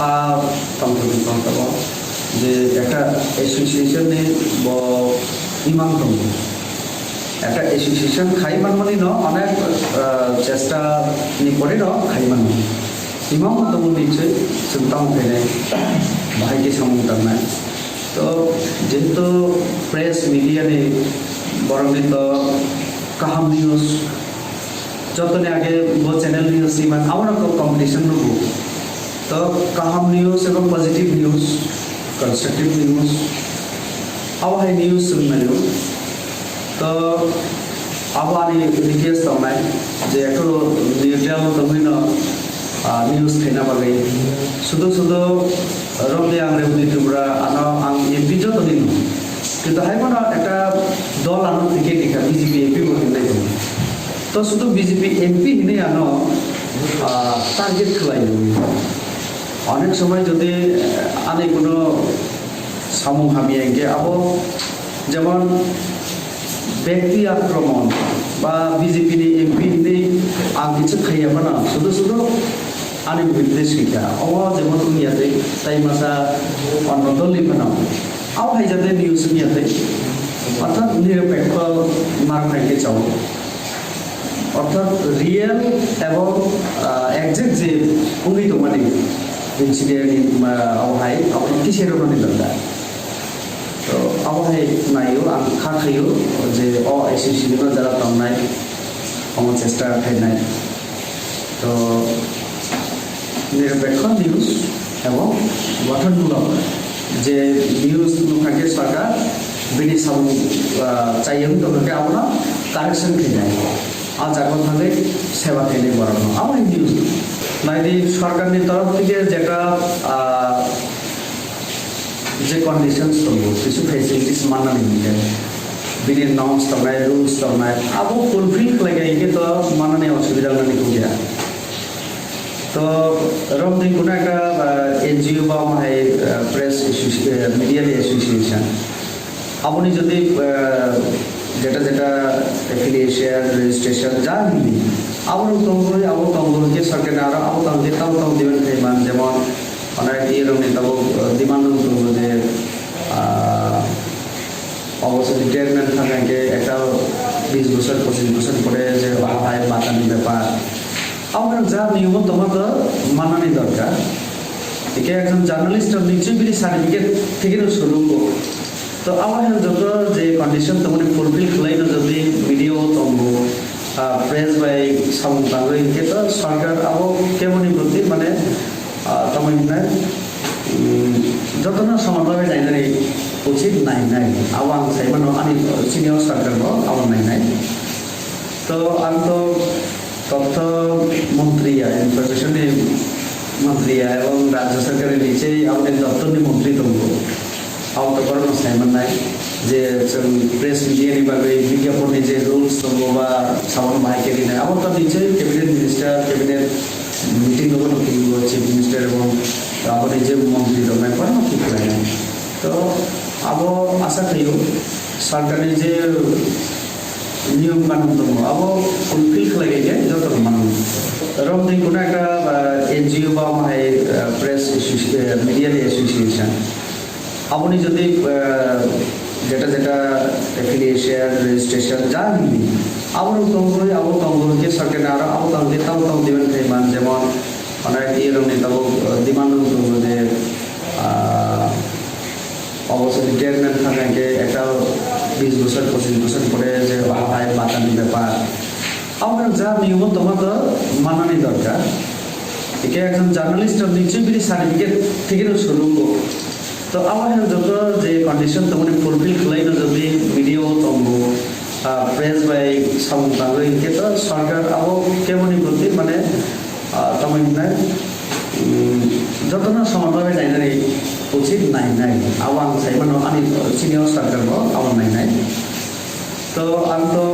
খা তন্ত্র যে একটা এসোসিয়েশনে ইমাম দङ একটা এসোসিয়েশন খাইমান মানে অনেক চেষ্টা পরে খাইমান ইমাম দङ নিশ্চয় जों फैनाय बाहायगे सामंटारनाय तो जेहेतु प्रेस मीडिया ने बरंगित काहाम न्यूज जतने आगे वो चैनल न्यूज इमान आउट कॉम्पिटिशन नुबो तो काहाम न्यूज एवं पॉजिटिव न्यूज कंस्ट्रक्टिव न्यूज अब है न्यूज सुननायो तो अब आनी रिक्वेस्ट तंनाय जे एकटो न्यूट्रल तंगिनो न्यूज खाइना बागै सुदु रंगे आं रेवनि तुमरा आनो आं एमपि जत दिन किन्तु हायमाना একটা দল আনো টিকে টিকা বিজেপি এমপি বহিনাय दङ तो শুধু বিজেপি এমপি হিনে আনো টার্গেট খালাयो অনেক সময় যদি আনে কোনো সামু হামিয়াকে আবো যেমন ব্যক্তি আক্রমণ বা বিজেপি নি এমপি নি আং কিছু খাইয়াবা না শুধু आनी बिरुद्धे शिक्षा अब जेमन उनियाते ताई मासा अन्न दलनि फनाव आव हाय जाते न्यूज नियाते अर्थात निरपेक्ष मार्क नायके चाव अर्थात रियल एवं एग्जैक्ट जे उंगि दं माने इन्सिडेंट आव हाय आव किसेरो ननि लंदा तो आव हाय नायो आं खाखयो जे अ एसोसिएशन जरा तंनाय हम चेष्टा खायनाय तो निरपेक्ष न्यूज एवं गठनमूलक जे न्यूज नुखाके सरकार बिनि सामु चाहिए तोके आवना कारेक्शन खैनाय आ जागन थाके सेवा खैनाय बरानो आव न्यूज नाइदि सरकारनि तरफ থেকে যেটা যে কন্ডিশনস দङ কিছু ফ্যাসিলিটিস माननानै मोनगोन बिनि नर्म्स दंनाय रुल्स दंनाय आबो फुलफिल खालायगायके तो माननानै असुबिदा जानायखौ गैया तो रमदी कुना का एनजीओ बा माय प्रेस मीडिया एसोसिएशन अपनी जदि जेटा जेटा एफिलिएशन रेजिस्ट्रेशन जा मिली आबो तंगो के सरकार आरो आबो तंगे ताव दिबेन खायमान जेमन अनेक इ रमनि ताबो डिमान्ड दङ जे অবশ্য রিটায়ারমেন্ট থাকাকে একটা 20 বছর 25 বছর পরে যে আয় বাতানি ব্যাপার আমরা যা নিয়ম তোমাদের মানানি দরকার একে একজন জার্নালিস্ট নিশ্চয়ই বিলি সার্টিফিকেট থেকে শুরু তো আমার যত যে কন্ডিশন তোমাদের ফুলফিল খাইনো যদি ভিডিও তঙ্গ প্রেস বাই সামুতাঙ্গ ইনকে তো সরকার আবো কেমনি প্রতি মানে তোমাইনা যতনা সমানভাবে নাইনাই উচিত নাই আওয়াং সাইবানো আনি সিনিয়র সরকার আওয়াং নাই তো আমি তো তথ্য মন্ত্রী ইনফরমেশন মন্ত্রী এবং রাজ্য সরকারের নিচে আমাদের দপ্তরনি মন্ত্রী দङ আওত করনো সাইমান নাই যে প্রেস মিডিয়াनि बागै বিজ্ঞাপনनि যে রুলস দङ বা সামন মাইকেরি নাই আবার তার নিচে ক্যাবিনেট মিনিস্টার ক্যাবিনেট মিটিং দङ চিফ মিনিস্টার এবং আমাদের যে মন্ত্রী দङ করনো ঠিক নাই তো আবো আশা করিও সরকারের যে नियम कानून दङ अब फुलफिल खालायगे जत मानु रमदी कुना का एनजीओ बा माय प्रेस मीडिया एसोसिएशन अपनी जदि जेटा जेटा एफिलिएशन रेजिस्ट्रेशन जा मिली आबो तंगो के सरकार आरो आबो तंगे ताव दिबेन खायमान जेमन अनेक इ रमनि ताबो डिमान्ड दङ जे অবশ্য রিটায়ারমেন্ট থাকাকে একটা 20 বছর 25 বছর পরে যে আয় বাতানি ব্যাপার আমরা যা নিয়ম তোমাদের মানানি দরকার একে একজন জার্নালিস্ট নিশ্চয়ই বিলি সার্টিফিকেট থেকে শুরু তো আমার যত যে কন্ডিশন তোমাদের ফুলফিল খাইনো যদি ভিডিও তঙ্গ প্রেস বাই সামুতাঙ্গ ইনকে তো সরকার আবো কেমনি প্রতি মানে তোমাইনা যতনা সমানভাবে নাইনাই উচিত নাই আওয়াং সাইবানো আনি সিনিয়র সরকার আওয়াং নাই তো আমি তো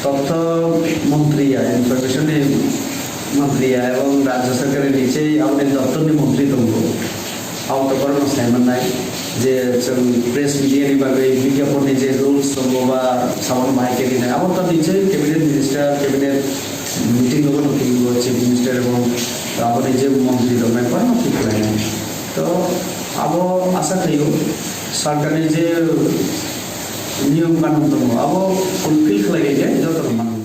তথ্য মন্ত্রী ইনফরমেশন মন্ত্রী এবং রাজ্য সরকারের নিচে আমাদের দপ্তরনি মন্ত্রী দङ আওত করনো সাইমান নাই যে প্রেস মিডিয়াनि बागै বিজ্ঞাপনनि যে রুলস দङ বা সামন মাইকেরি নাই আবার তার নিচে ক্যাবিনেট মিনিস্টার ক্যাবিনেট মিটিং দङ চিফ মিনিস্টার এবং अब जे मंत्री दंनायफोर नथि खालामनाय तो अब आशा खालामो सरकारनि जे नियम कानुन दङ अब फुलफिल खालामनाय जत